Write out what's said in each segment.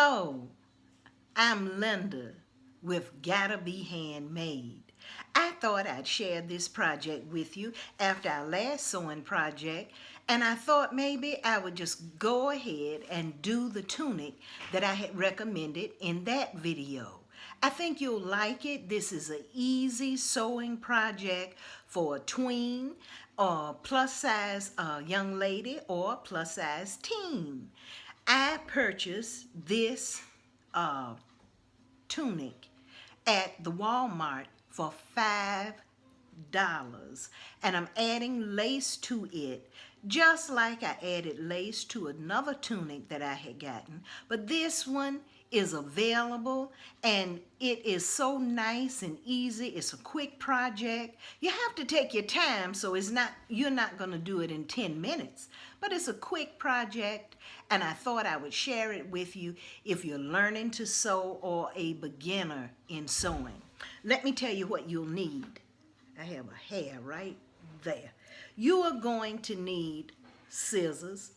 Hello, I'm Linda with Gotta Be Handmade. I thought I'd share this project with you after our last sewing project, and I thought maybe I would just go ahead and do the tunic that I had recommended in that video. I think you'll like it. This is an easy sewing project for a tween or plus size young lady or plus size teen. I purchased this tunic at the Wal-Mart for $5, and I'm adding lace to it just like I added lace to another tunic that I had gotten, but this one is available and it is so nice and easy. It's a quick project. You have to take your time, so you're not going to do it in 10 minutes, but it's a quick project, and I thought I would share it with you if you're learning to sew or a beginner in sewing. Let me tell you what you'll need. I have a hair right there. You are going to need scissors.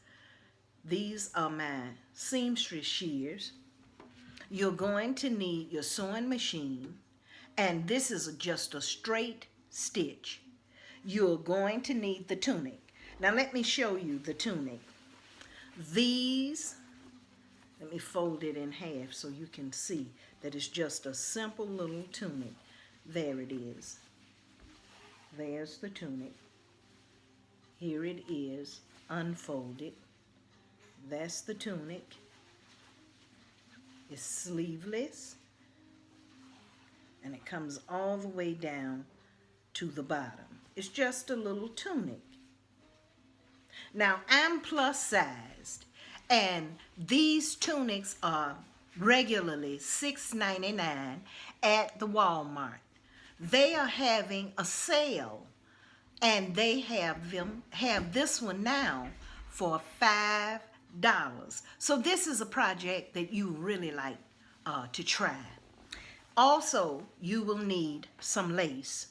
These are my seamstress shears. You're going to need your sewing machine, and this is just a straight stitch. You're going to need the tunic. Now let me show you the tunic. Let me fold it in half so you can see that it's just a simple little tunic. There it is. There's the tunic. Here it is, unfolded. That's the tunic. It's sleeveless, and it comes all the way down to the bottom. It's just a little tunic. Now, I'm plus sized, and these tunics are regularly $6.99 at the Walmart. They are having a sale, and they have this one now for $5. So this is a project that you really like to try. Also, you will need some lace.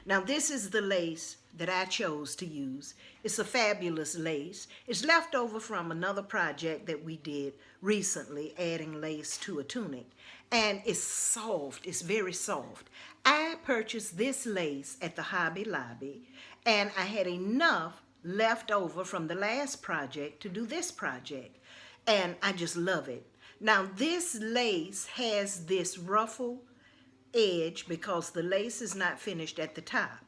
Now this is the lace that I chose to use. It's a fabulous lace. It's left over from another project that we did recently, adding lace to a tunic. And it's soft, it's very soft. I purchased this lace at the Hobby Lobby, and I had enough left over from the last project to do this project, and I just love it. Now this lace has this ruffle edge because the lace is not finished at the top.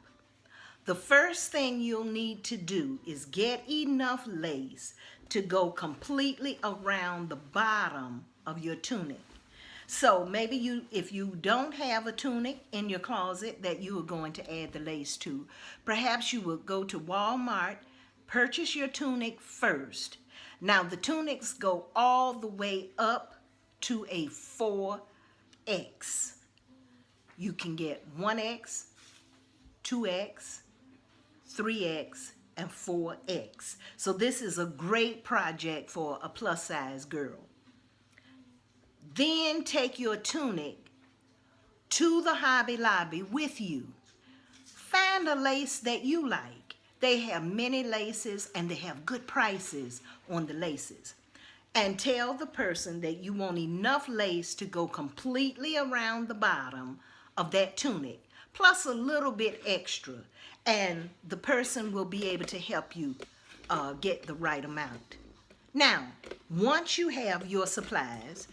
The first thing you'll need to do is get enough lace to go completely around the bottom of your tunic. So maybe if you don't have a tunic in your closet that you are going to add the lace to, perhaps you will go to Walmart, purchase your tunic first. Now the tunics go all the way up to a 4X. You can get 1X, 2X, 3X, and 4X. So this is a great project for a plus size girl. Then take your tunic to the Hobby Lobby with you. Find a lace that you like. They have many laces, and they have good prices on the laces. And tell the person that you want enough lace to go completely around the bottom of that tunic, plus a little bit extra, and the person will be able to help you get the right amount. Now, once you have your supplies,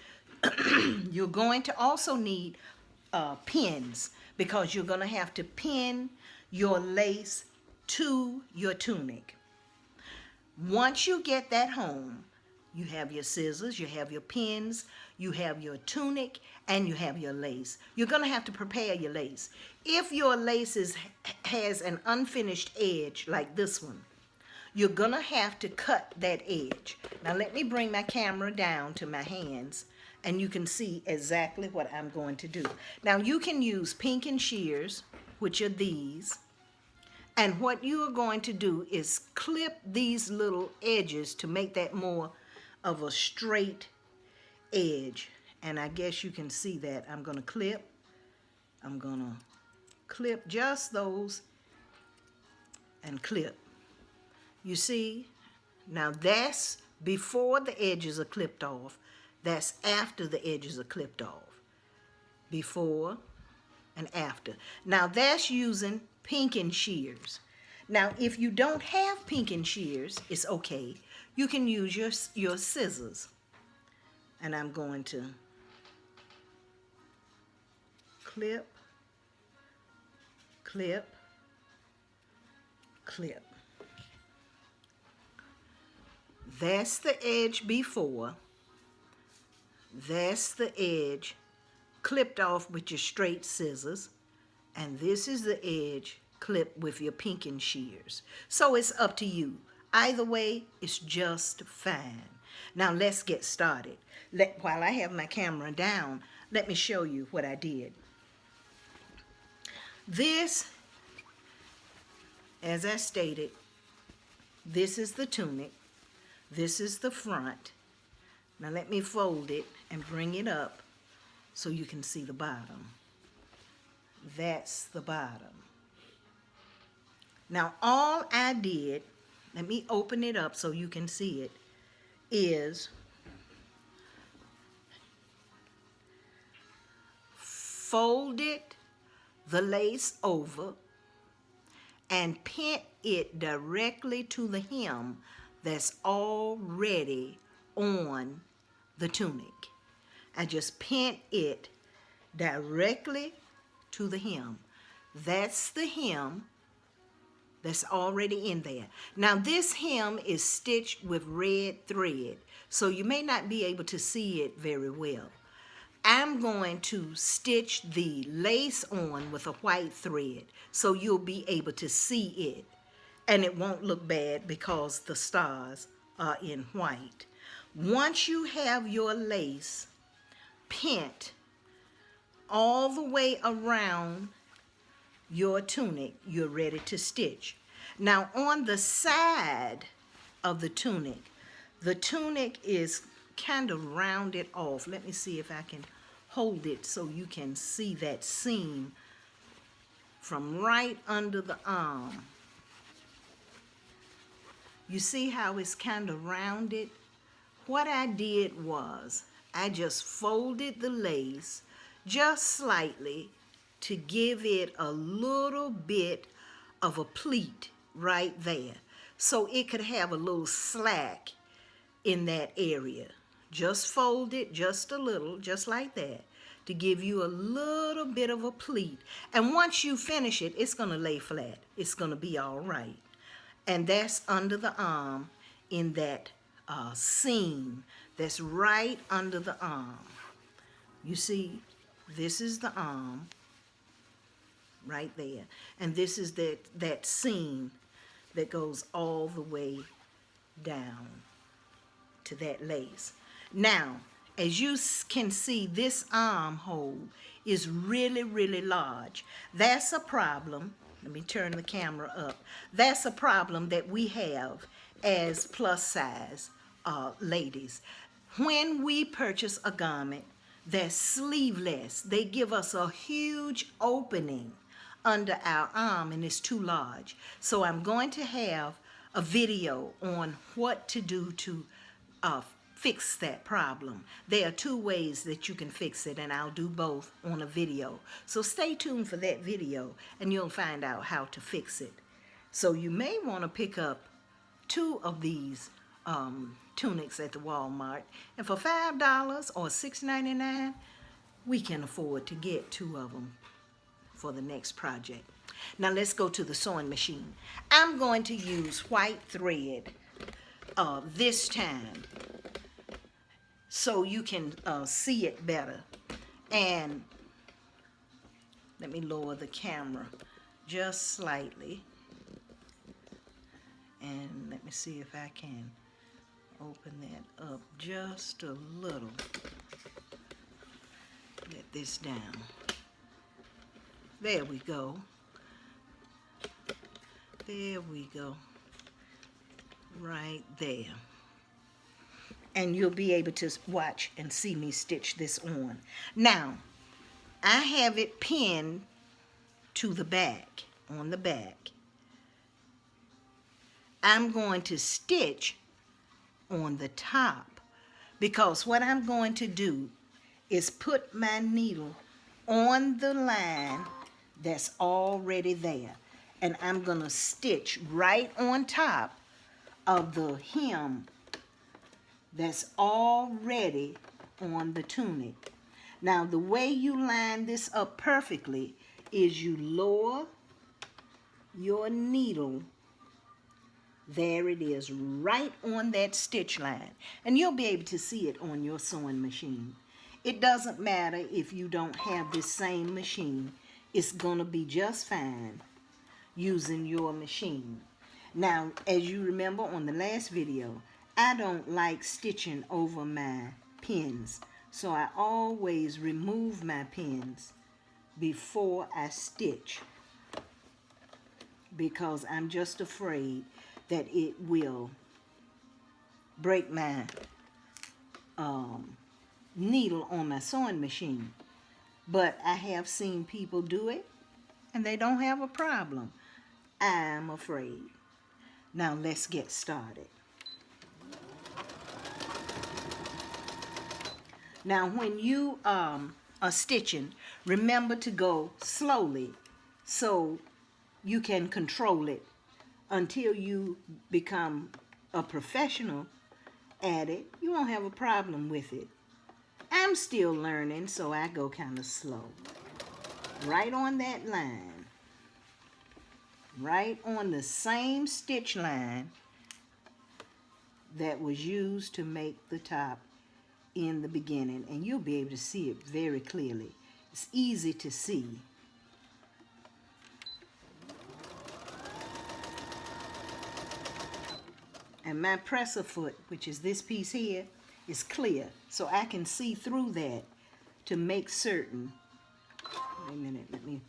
you're going to also need pins, because you're going to have to pin your lace to your tunic. Once you get that home, you have your scissors, you have your pins, you have your tunic, and you have your lace. You're going to have to prepare your lace. If your lace has an unfinished edge like this one, you're going to have to cut that edge. Now let me bring my camera down to my hands, and you can see exactly what I'm going to do. Now you can use pink and shears, which are these, and what you are going to do is clip these little edges to make that more of a straight edge. And I guess you can see that. I'm going to clip just those and clip. You see? Now that's before the edges are clipped off. That's after the edges are clipped off. Before and after. Now that's using pinking shears. Now if you don't have pinking shears, it's okay. You can use your scissors. And I'm going to clip, clip, clip. That's the edge before. That's the edge clipped off with your straight scissors. And this is the edge clipped with your pinking shears. So it's up to you. Either way, it's just fine. Now let's get started. While I have my camera down, let me show you what I did. This, as I stated, this is the tunic. This is the front. Now let me fold it and bring it up so you can see the bottom. That's the bottom. Now all I did, let me open it up so you can see it, is folded the lace over and pin it directly to the hem that's already on the tunic. I just pin it directly to the hem. That's the hem that's already in there. Now this hem is stitched with red thread, so you may not be able to see it very well. I'm going to stitch the lace on with a white thread so you'll be able to see it, and it won't look bad because the stars are in white. Once you have your lace pinned all the way around your tunic, you're ready to stitch. Now on the side of the tunic is kind of rounded off. Let me see if I can hold it so you can see that seam from right under the arm. You see how it's kind of rounded? What I did was I just folded the lace just slightly to give it a little bit of a pleat right there, so it could have a little slack in that area. Just fold it just a little, just like that, to give you a little bit of a pleat. And once you finish it, it's going to lay flat. It's going to be all right. And that's under the arm in that seam that's right under the arm. You see, this is the arm right there. And this is that seam that goes all the way down to that lace. Now, as you can see, this armhole is really, really large. That's a problem. Let me turn the camera up. That's a problem that we have as plus size ladies. When we purchase a garment that's sleeveless, they give us a huge opening under our arm and it's too large. So I'm going to have a video on what to do to fix that problem. There are two ways that you can fix it, and I'll do both on a video. So stay tuned for that video and you'll find out how to fix it. So you may want to pick up 2 of these tunics at the Wal-Mart, and for $5 or $6.99, we can afford to get 2 of them for the next project. Now let's go to the sewing machine. I'm going to use white thread this time so you can see it better. And let me lower the camera just slightly, and let me see if I can open that up just a little. Let this down. There we go. There we go. Right there. And you'll be able to watch and see me stitch this on. Now, I have it pinned to the back, on the back. I'm going to stitch on the top because what I'm going to do is put my needle on the line that's already there. And I'm going to stitch right on top of the hem that's already on the tunic. Now, the way you line this up perfectly is you lower your needle. There it is, right on that stitch line. And you'll be able to see it on your sewing machine. It doesn't matter if you don't have this same machine. It's going to be just fine using your machine. Now, as you remember on the last video, I don't like stitching over my pins. So I always remove my pins before I stitch, because I'm just afraid that it will break my needle on my sewing machine. But I have seen people do it and they don't have a problem. I'm afraid. Now let's get started. Now when you are stitching, remember to go slowly so you can control it until you become a professional at it. You won't have a problem with it. I'm still learning, so I go kind of slow. Right on that line. Right on the same stitch line that was used to make the top in the beginning. And you'll be able to see it very clearly. It's easy to see. And my presser foot, which is this piece here, is clear. So I can see through that to make certain. Wait a minute, let me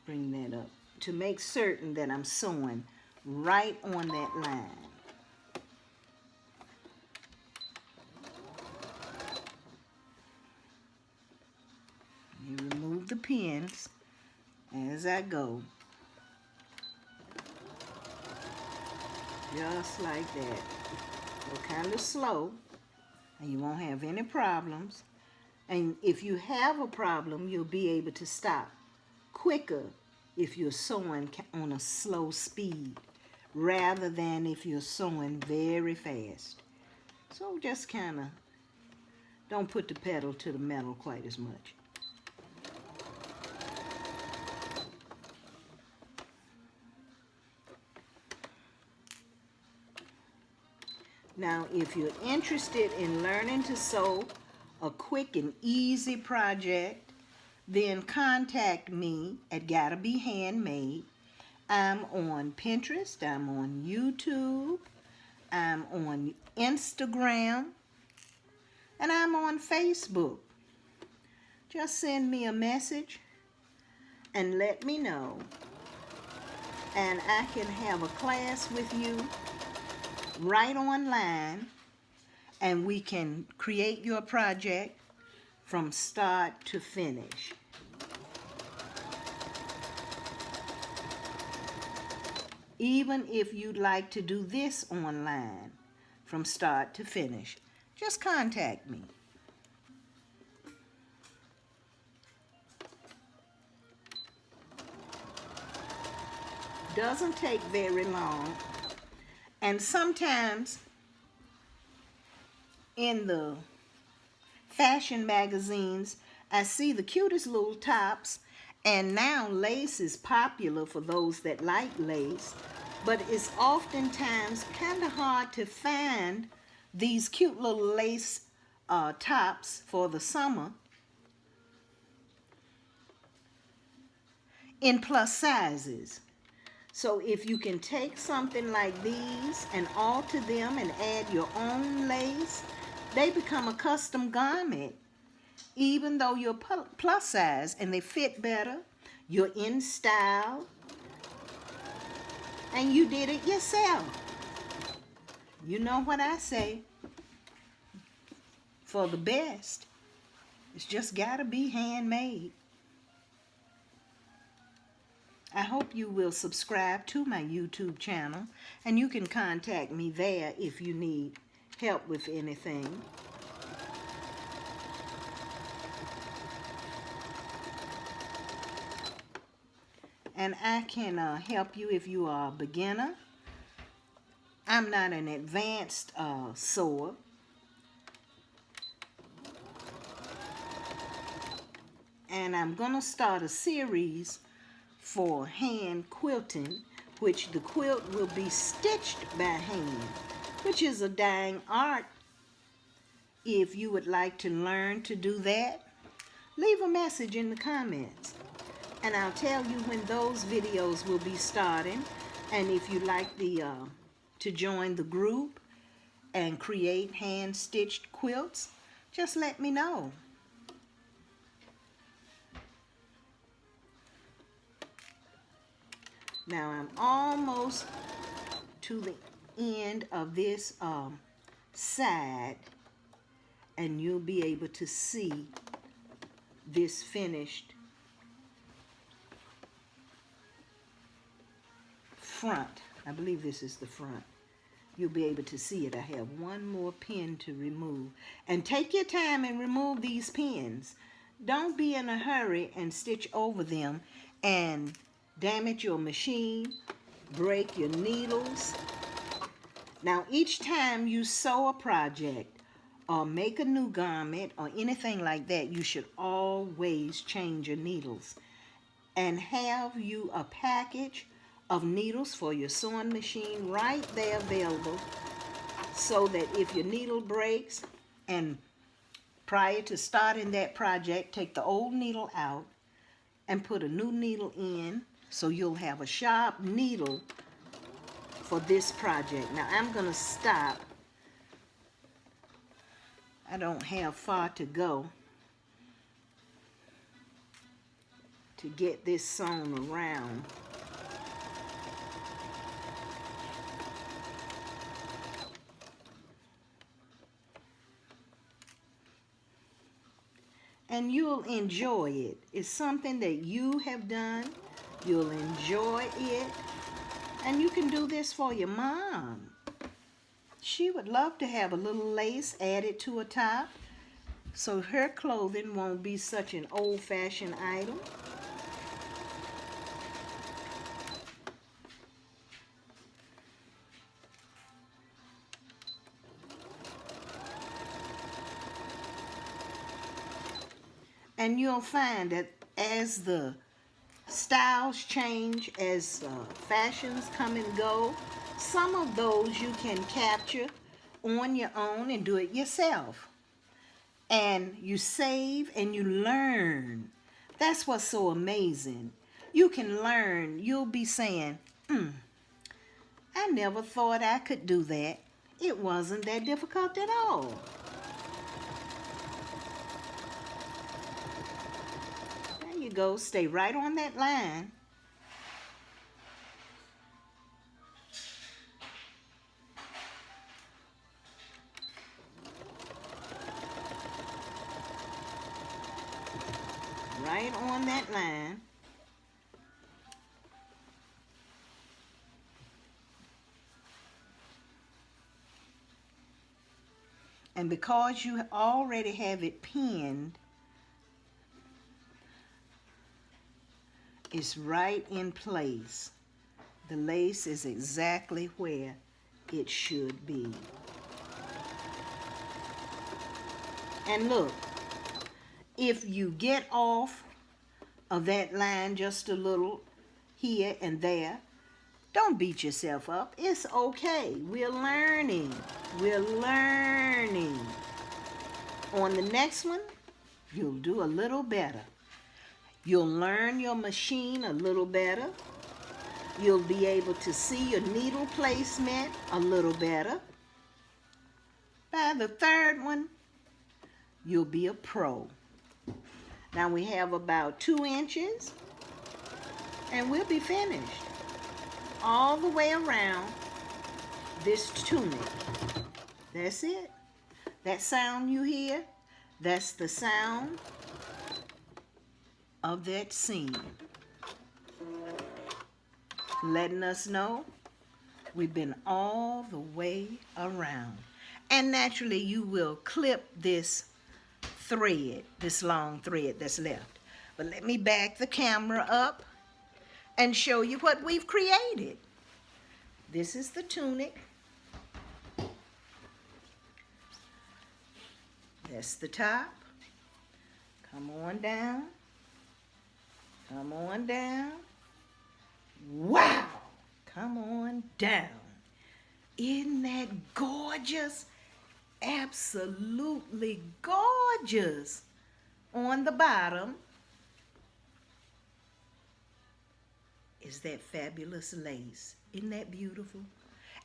bring that up. To make certain that I'm sewing right on that line. You remove the pins as I go. Just like that. Go kind of slow, and you won't have any problems. And if you have a problem, you'll be able to stop quicker if you're sewing on a slow speed, rather than if you're sewing very fast. So just kind of don't put the pedal to the metal quite as much. Now, if you're interested in learning to sew a quick and easy project, then contact me at Gotta Be Handmade. I'm on Pinterest, I'm on YouTube, I'm on Instagram, and I'm on Facebook. Just send me a message and let me know, and I can have a class with you right online, and we can create your project from start to finish. Even if you'd like to do this online from start to finish, just contact me. Doesn't take very long. And sometimes in the fashion magazines, I see the cutest little tops, and now lace is popular for those that like lace, but it's oftentimes kind of hard to find these cute little lace tops for the summer in plus sizes. So if you can take something like these and alter them and add your own lace, they become a custom garment. Even though you're plus size and they fit better, you're in style, and you did it yourself. You know what I say? For the best, it's just gotta be handmade. I hope you will subscribe to my YouTube channel, and you can contact me there if you need help with anything. and I can help you if you are a beginner. I'm not an advanced sewer. And I'm going to start a series for hand quilting, which the quilt will be stitched by hand, which is a dang art. If you would like to learn to do that, leave a message in the comments, and I'll tell you when those videos will be starting. And if you'd like to join the group and create hand-stitched quilts, just let me know. Now I'm almost to the end of this side, and you'll be able to see this finished front. I believe this is the front. You'll be able to see it. I have one more pin to remove. And take your time and remove these pins. Don't be in a hurry and stitch over them and damage your machine, break your needles. Now, each time you sew a project or make a new garment or anything like that, you should always change your needles and have you a package of needles for your sewing machine right there available, so that if your needle breaks, and prior to starting that project, take the old needle out and put a new needle in, so you'll have a sharp needle for this project. Now I'm going to stop. I don't have far to go to get this sewn around. And you'll enjoy it. It's something that you have done. You'll enjoy it. And you can do this for your mom. She would love to have a little lace added to a top, so her clothing won't be such an old-fashioned item. And you'll find that as the styles change, as fashions come and go, some of those you can capture on your own and do it yourself. And you save and you learn. That's what's so amazing. You can learn. You'll be saying, I never thought I could do that. It wasn't that difficult at all. There you go. Stay right on that line. Right on that line. And because you already have it pinned, it's right in place. The lace is exactly where it should be. And look, if you get off of that line just a little here and there, don't beat yourself up. It's okay. We're learning. We're learning. On the next one, you'll do a little better. You'll learn your machine a little better. You'll be able to see your needle placement a little better. By the third one, you'll be a pro. Now we have about 2 inches, and we'll be finished all the way around this tunic. That's it. That sound you hear, that's the sound of that seam, letting us know we've been all the way around. And naturally you will clip this thread, this long thread that's left. But let me back the camera up and show you what we've created. This is the tunic. That's the top. Come on down. Come on down. Wow! Come on down. Isn't that gorgeous? Absolutely gorgeous. On the bottom is that fabulous lace. Isn't that beautiful?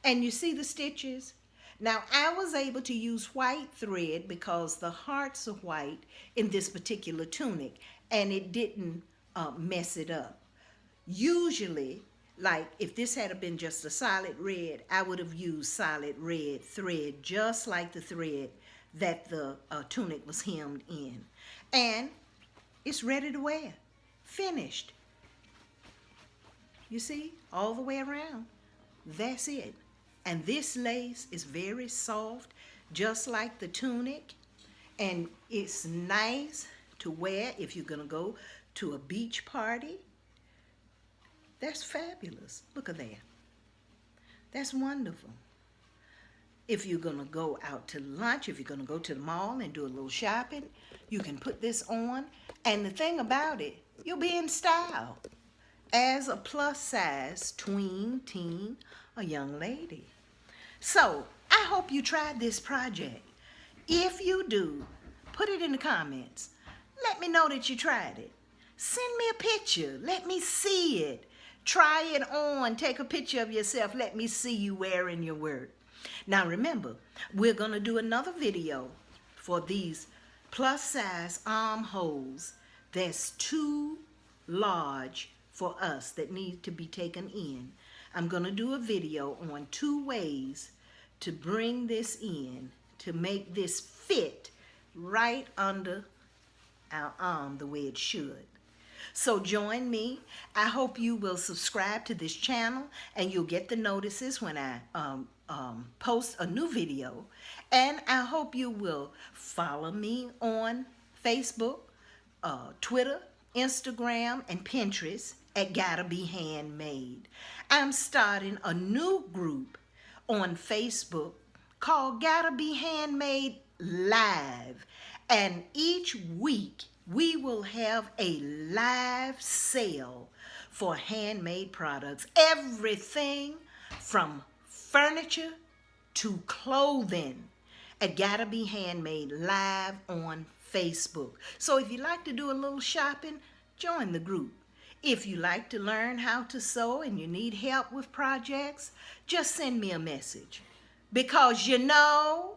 And you see the stitches? Now, I was able to use white thread because the hearts are white in this particular tunic, and it didn't mess it up. Usually, like if this had been just a solid red, I would have used solid red thread, just like the thread that the tunic was hemmed in. And it's ready to wear. Finished. You see, all the way around. That's it. And this lace is very soft, just like the tunic. And it's nice to wear if you're going to go to a beach party. That's fabulous. Look at that. That's wonderful. If you're going to go out to lunch, if you're going to go to the mall and do a little shopping, you can put this on. And the thing about it, you'll be in style as a plus size tween teen, a young lady. So I hope you tried this project. If you do, put it in the comments. Let me know that you tried it. Send me a picture. Let me see it. Try it on. Take a picture of yourself. Let me see you wearing your work. Now remember, we're going to do another video for these plus size armholes that's too large for us, that need to be taken in. I'm going to do a video on 2 ways to bring this in, to make this fit right under our arm the way it should. So join me. I hope you will subscribe to this channel and you'll get the notices when I post a new video. And I hope you will follow me on Facebook, Twitter, Instagram, and Pinterest at Gotta Be Handmade. I'm starting a new group on Facebook called Gotta Be Handmade Live. And each week we will have a live sale for handmade products. Everything from furniture to clothing at Gotta Be Handmade Live on Facebook. So if you like to do a little shopping, join the group. If you like to learn how to sew and you need help with projects, just send me a message. Because you know,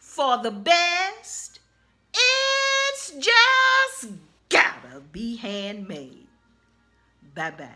for the best, it's just gotta be handmade. Bye-bye.